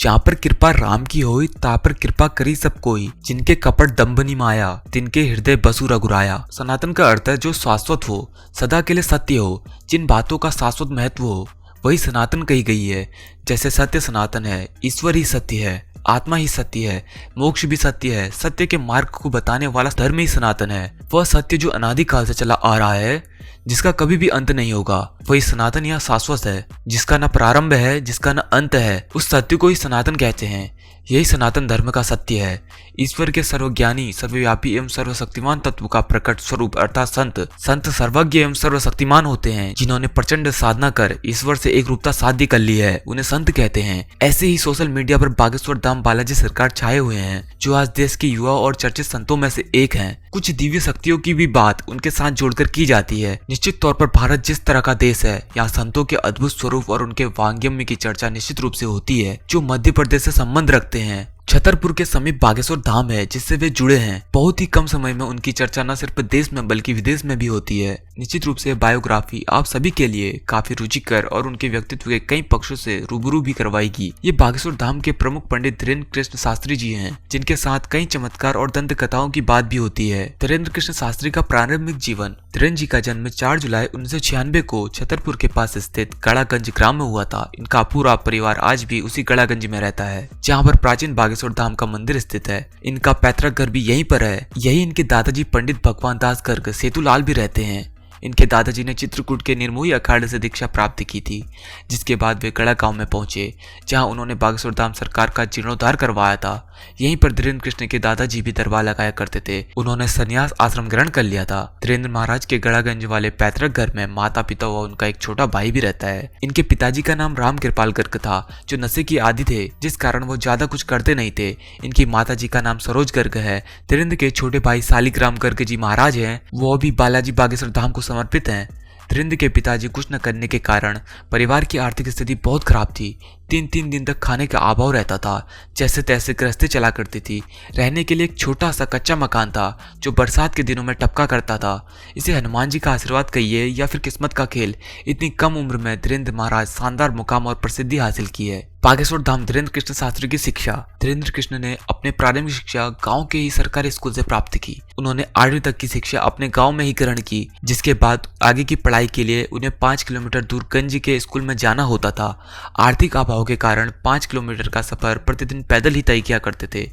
जहाँ पर कृपा राम की होई ता पर कृपा करी सब कोई, जिनके कपट दम्भनी माया तिनके हृदय बसु रघुराया। सनातन का अर्थ है जो शाश्वत हो, सदा के लिए सत्य हो, जिन बातों का शाश्वत महत्व हो वही सनातन कही गई है। जैसे सत्य सनातन है, ईश्वर ही सत्य है, आत्मा ही सत्य है, मोक्ष भी सत्य है, सत्य के मार्ग को बताने वाला धर्म ही सनातन है। वह सत्य जो अनादिकाल से चला आ रहा है, जिसका कभी भी अंत नहीं होगा, वही सनातन या शाश्वत है, जिसका न प्रारंभ है, जिसका न अंत है। उस सत्य को ही सनातन कहते हैं। यही सनातन धर्म का सत्य है। ईश्वर के सर्वज्ञानी, सर्वव्यापी एवं सर्वशक्तिमान तत्व का प्रकट स्वरूप अर्थात संत सर्वज्ञ एवं सर्वशक्तिमान होते हैं। जिन्होंने प्रचंड साधना कर ईश्वर से एक रूपता साध्य कर ली है, उन्हें संत कहते हैं। ऐसे ही सोशल मीडिया पर बागेश्वर धाम बालाजी सरकार छाए हुए हैं, जो आज देश के युवा और चर्चित संतों में से एक हैं। कुछ दिव्य शक्तियों की भी बात उनके साथ जोड़कर की जाती है। निश्चित तौर पर भारत जिस तरह का देश है, यहाँ संतों के अद्भुत स्वरूप और उनके वांग्मय की चर्चा निश्चित रूप से होती है, जो मध्य प्रदेश से संबंध रखते हैं। छतरपुर के समीप बागेश्वर धाम है, जिससे वे जुड़े हैं। बहुत ही कम समय में उनकी चर्चा न सिर्फ देश में बल्कि विदेश में भी होती है। निश्चित रूप से बायोग्राफी आप सभी के लिए काफी रुचिकर और उनके व्यक्तित्व के कई पक्षों से रूबरू भी करवाएगी। ये बागेश्वर धाम के प्रमुख पंडित धीरेन्द्र कृष्ण शास्त्री जी हैं, जिनके साथ कई चमत्कार और दंत कथाओं की बात भी होती है। धीरेन्द्र कृष्ण शास्त्री का प्रारंभिक जीवन। धीरेन्द्र जी का जन्म 4 जुलाई 1996 को छतरपुर के पास स्थित गड़ागंज ग्राम में हुआ था। इनका पूरा परिवार आज भी उसी गड़ागंज में रहता है, जहाँ पर प्राचीन बागेश्वर धाम का मंदिर स्थित है। इनका पैतृक घर भी यहीं पर है। यही इनके दादाजी पंडित भगवान दास गर्ग सेतुलाल भी रहते हैं। इनके दादाजी ने चित्रकूट के निर्मोही अखाड़े से दीक्षा प्राप्त की थी, जिसके बाद वे गड़ा गांव में पहुंचे, जहां उन्होंने बागेश्वर धाम सरकार का जीर्णोद्धार करवाया था। यहीं पर धीरेन्द्र कृष्ण के दादाजी भी दरबार लगाया करते थे। उन्होंने संन्यास आश्रम ग्रहण कर लिया था। धीरेन्द्र महाराज के गड़ागंज वाले पैतृक घर में माता पिता व उनका एक छोटा भाई भी रहता है। इनके पिताजी का नाम राम कृपाल गर्ग था, जो नशे की आदी थे, जिस कारण वो ज्यादा कुछ करते नहीं थे। इनकी माता जी का नाम सरोज गर्ग है। धीरेन्द्र के छोटे भाई शालिग्राम गर्ग जी महाराज हैं, वो भी बालाजी बागेश्वर धाम को समर्पित हैं। धीरेन्द्र के पिताजी कुछ न करने के कारण परिवार की आर्थिक स्थिति बहुत खराब थी। 3 दिन तक खाने का अभाव रहता था। जैसे तैसे गृहस्थी चला करती थी। रहने के लिए एक छोटा सा कच्चा मकान था, जो बरसात के दिनों में टपका करता था। इसे हनुमान जी का आशीर्वाद कहिए या फिर किस्मत का खेल, इतनी कम उम्र में धीरेन्द्र महाराज शानदार मुकाम और प्रसिद्धि हासिल की है। बागेश्वर धाम धीरेन्द्र कृष्ण शास्त्री की शिक्षा। धीरेन्द्र कृष्ण ने अपने प्रारंभिक शिक्षा गांव के ही सरकारी स्कूल से प्राप्त की। उन्होंने 8वीं तक की शिक्षा अपने गांव में ही ग्रहण की, जिसके बाद आगे की पढ़ाई के लिए उन्हें 5 किलोमीटर दूर गंज के स्कूल में जाना होता था। आर्थिक अभाव के कारण 5 किलोमीटर का सफर प्रतिदिन पैदल ही तय किया करते थे।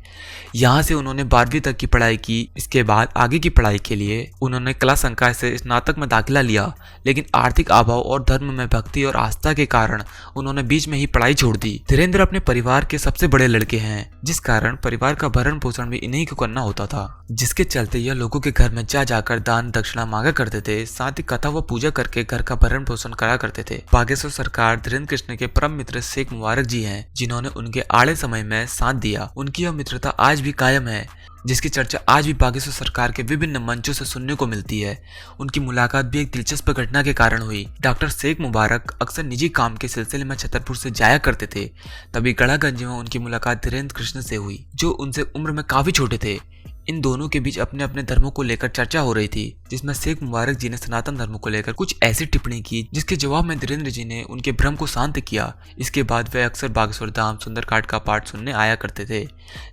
यहाँ से उन्होंने 12वीं तक की पढ़ाई की। इसके बाद आगे की पढ़ाई के लिए उन्होंने कला संकाय से स्नातक में दाखिला लिया, लेकिन आर्थिक अभाव और धर्म में भक्ति और आस्था के कारण उन्होंने बीच में ही पढ़ाई छोड़ दी। धीरेन्द्र अपने परिवार के सबसे बड़े लड़के हैं, जिस कारण परिवार का भरण पोषण भी इन्हीं को करना होता था, जिसके चलते यह लोगों के घर में जाकर दान दक्षिणा मांगा करते थे। साथ ही कथा व पूजा करके घर का भरण पोषण करा करते थे। बागेश्वर सरकार धीरेन्द्र कृष्ण के परम मित्र शेख मुबारक जी हैं, जिन्होंने उनके आड़े समय में साथ दिया। उनकी यह मित्रता आज भी कायम है, जिसकी चर्चा आज भी बागेश्वर सरकार के विभिन्न मंचों से सुनने को मिलती है। उनकी मुलाकात भी एक दिलचस्प घटना के कारण हुई। डॉक्टर शेख मुबारक अक्सर निजी काम के सिलसिले में छतरपुर से जाया करते थे। तभी गड़ागंज में उनकी मुलाकात धीरेन्द्र कृष्ण से हुई, जो उनसे उम्र में काफी छोटे थे। इन दोनों के बीच अपने अपने धर्मों को लेकर चर्चा हो रही थी, जिसमें शेख मुबारक जी ने सनातन धर्म को लेकर कुछ ऐसी टिप्पणी की, जिसके जवाब में धीरेन्द्र जी ने उनके भ्रम को शांत किया। इसके बाद वे अक्सर बागेश्वर धाम सुंदरकांड का पाठ सुनने आया करते थे,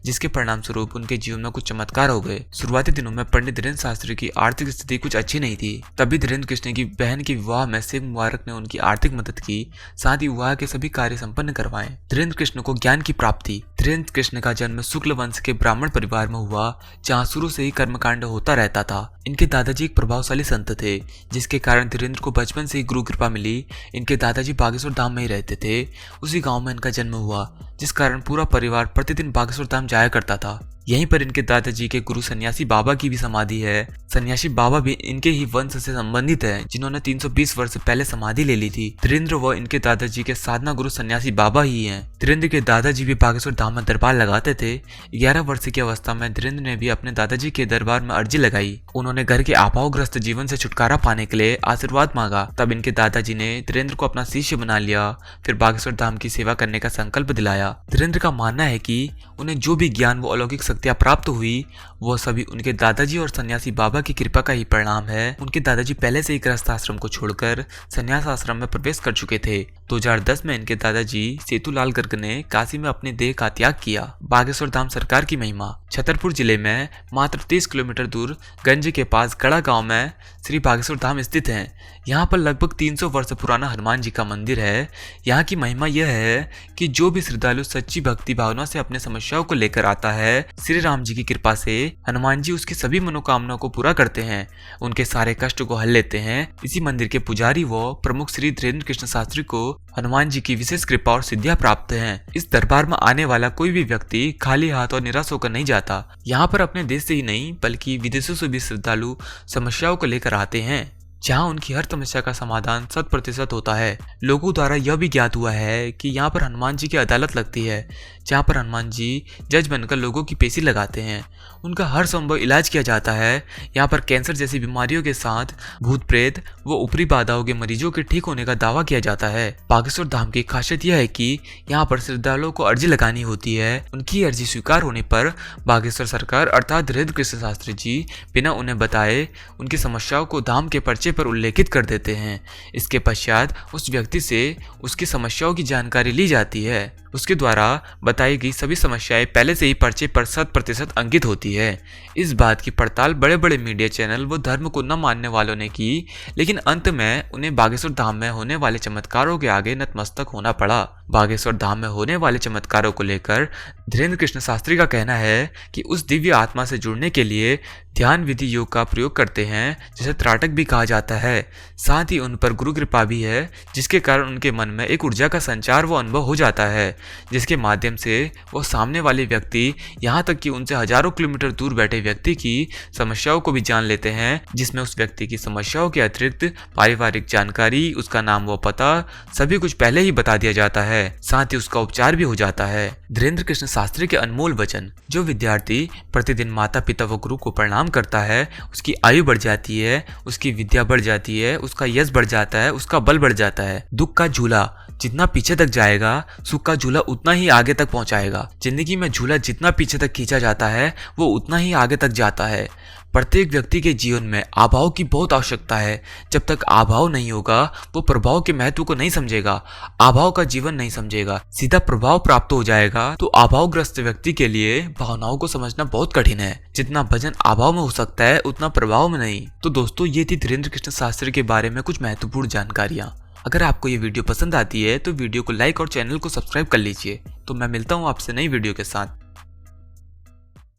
जिसके परिणाम स्वरूप उनके जीवन में कुछ चमत्कार हो गए। शुरुआती दिनों में पंडित धीरेन्द्र शास्त्री की आर्थिक स्थिति कुछ अच्छी नहीं थी। तभी धीरेन्द्र कृष्ण की बहन के विवाह में शेख मुबारक ने उनकी आर्थिक मदद की, साथ ही विवाह के सभी कार्य संपन्न करवाए। धीरेन्द्र कृष्ण को ज्ञान की प्राप्ति। धीरेन्द्र कृष्ण का जन्म शुक्ल वंश के ब्राह्मण परिवार में हुआ, जहाँ शुरू से ही कर्मकांड होता रहता था। इनके दादाजी एक प्रभावशाली संत थे, जिसके कारण धीरेन्द्र को बचपन से ही गुरु कृपा मिली। इनके दादाजी बागेश्वर धाम में ही रहते थे। उसी गांव में इनका जन्म हुआ, जिस कारण पूरा परिवार प्रतिदिन बागेश्वर धाम जाया करता था। यहीं पर इनके दादाजी के गुरु सन्यासी बाबा की भी समाधि है। सन्यासी बाबा भी इनके ही वंश से संबंधित हैं, जिन्होंने 320 वर्ष पहले समाधि ले ली थी। धीरेन्द्र व इनके दादाजी के साधना गुरु सन्यासी बाबा ही हैं। धीरेन्द्र के दादाजी भी बागेश्वर धाम में दरबार लगाते थे। 11 वर्ष की अवस्था में धीरेन्द्र ने भी अपने दादाजी के दरबार में अर्जी लगाई। उन्होंने घर के अभावग्रस्त जीवन से छुटकारा पाने के लिए आशीर्वाद मांगा। तब इनके दादाजी ने धीरेन्द्र को अपना शिष्य बना लिया, फिर बागेश्वर धाम की सेवा करने का संकल्प दिलाया। धीरेन्द्र का मानना है कि उन्हें जो भी ज्ञान व अलौकिक शक्तियां प्राप्त हुई, वो सभी उनके दादाजी और सन्यासी बाबा की कृपा का ही परिणाम है। उनके दादाजी पहले से ही गृहस्थ आश्रम को छोड़कर सन्यास आश्रम में प्रवेश कर चुके थे। 2010 में इनके दादाजी सेतुलाल गर्ग ने काशी में अपने देह का त्याग किया। बागेश्वर धाम सरकार की महिमा। छतरपुर जिले में मात्र 30 किलोमीटर दूर गंज के पास गड़ा गांव में श्री बागेश्वर धाम स्थित है। यहाँ पर लगभग 300 वर्ष पुराना हनुमान जी का मंदिर है। यहाँ की महिमा यह है कि जो भी श्रद्धालु सच्ची भक्ति भावना से अपने समस्याओं को लेकर आता है, श्री राम जी की कृपा से हनुमान जी उसकी सभी मनोकामनाओं को पूरा करते हैं, उनके सारे कष्ट को हल लेते हैं। इसी मंदिर के पुजारी व प्रमुख श्री धीरेन्द्र कृष्ण शास्त्री को हनुमान जी की विशेष कृपा और सिद्धियां प्राप्त हैं। इस दरबार में आने वाला कोई भी व्यक्ति खाली हाथ और निराश होकर नहीं जाता। यहाँ पर अपने देश से ही नहीं बल्कि विदेशों से भी श्रद्धालु समस्याओं को लेकर आते हैं, जहाँ उनकी हर समस्या का समाधान 100% होता है। लोगों द्वारा यह भी ज्ञात हुआ है कि यहाँ पर हनुमान जी की अदालत लगती है, जहाँ पर हनुमान जी जज बनकर लोगों की पेशी लगाते हैं। उनका हर संभव इलाज किया जाता है। यहाँ पर कैंसर जैसी बीमारियों के साथ भूत प्रेत व ऊपरी बाधाओं के मरीजों के ठीक होने का दावा किया जाता है। बागेश्वर धाम की खासियत यह है कि यहाँ पर श्रद्धालुओं को अर्जी लगानी होती है। उनकी अर्जी स्वीकार होने पर बागेश्वर सरकार अर्थात धीरेन्द्र कृष्ण शास्त्री जी बिना उन्हें बताए उनकी समस्याओं को धाम के पर्चे पर उल्लेखित कर देते हैं। इसके पश्चात उस व्यक्ति से उसकी समस्याओं की जानकारी ली जाती है। उसके द्वारा बताई गई सभी समस्याएं पहले से ही पर्चे पर 100% अंकित होती है। इस बात की पड़ताल बड़े बड़े मीडिया चैनल व धर्म को न मानने वालों ने की, लेकिन अंत में उन्हें बागेश्वर धाम में होने वाले चमत्कारों के आगे नतमस्तक होना पड़ा। बागेश्वर धाम में होने वाले चमत्कारों को लेकर धीरेन्द्र कृष्ण शास्त्री का कहना है कि उस दिव्य आत्मा से जुड़ने के लिए ध्यान विधि योग का प्रयोग करते हैं, जिसे त्राटक भी कहा जाता है। साथ ही उन पर गुरु कृपा भी है, जिसके कारण उनके मन में एक ऊर्जा का संचार व अनुभव हो जाता है, जिसके माध्यम से वो सामने वाले व्यक्ति यहाँ तक कि उनसे हजारों किलोमीटर दूर बैठे व्यक्ति की समस्याओं को भी जान लेते हैं, जिसमें उस व्यक्ति की समस्याओं के अतिरिक्त पारिवारिक जानकारी, उसका नाम व पता सभी कुछ पहले ही बता दिया जाता है। साथ ही उसका उपचार भी हो जाता है। धीरेन्द्र कृष्ण शास्त्री के अनमोल वचन। जो विद्यार्थी प्रतिदिन माता पिता व गुरु को प्रणाम करता है, उसकी आयु बढ़ जाती है, उसकी विद्या बढ़ जाती है, उसका यश बढ़ जाता है, उसका बल बढ़ जाता है। दुख का झूला जितना पीछे तक जाएगा, सुख का झूला उतना ही आगे तक पहुंचाएगा। जिंदगी में झूला जितना पीछे तक खींचा जाता है, वो उतना ही आगे तक जाता है। प्रत्येक व्यक्ति के जीवन में अभाव की बहुत आवश्यकता है। जब तक अभाव नहीं होगा, वो प्रभाव के महत्व को नहीं समझेगा, अभाव का जीवन नहीं समझेगा, सीधा प्रभाव प्राप्त हो जाएगा। तो अभावग्रस्त व्यक्ति के लिए भावनाओं को समझना बहुत कठिन है। जितना भजन अभाव में हो सकता है, उतना प्रभाव में नहीं। तो दोस्तों, ये थी धीरेन्द्र कृष्ण शास्त्री के बारे में कुछ महत्वपूर्ण जानकारियां। अगर आपको ये वीडियो पसंद आती है तो वीडियो को लाइक और चैनल को सब्सक्राइब कर लीजिए। तो मैं मिलता हूँ आपसे नई वीडियो के साथ।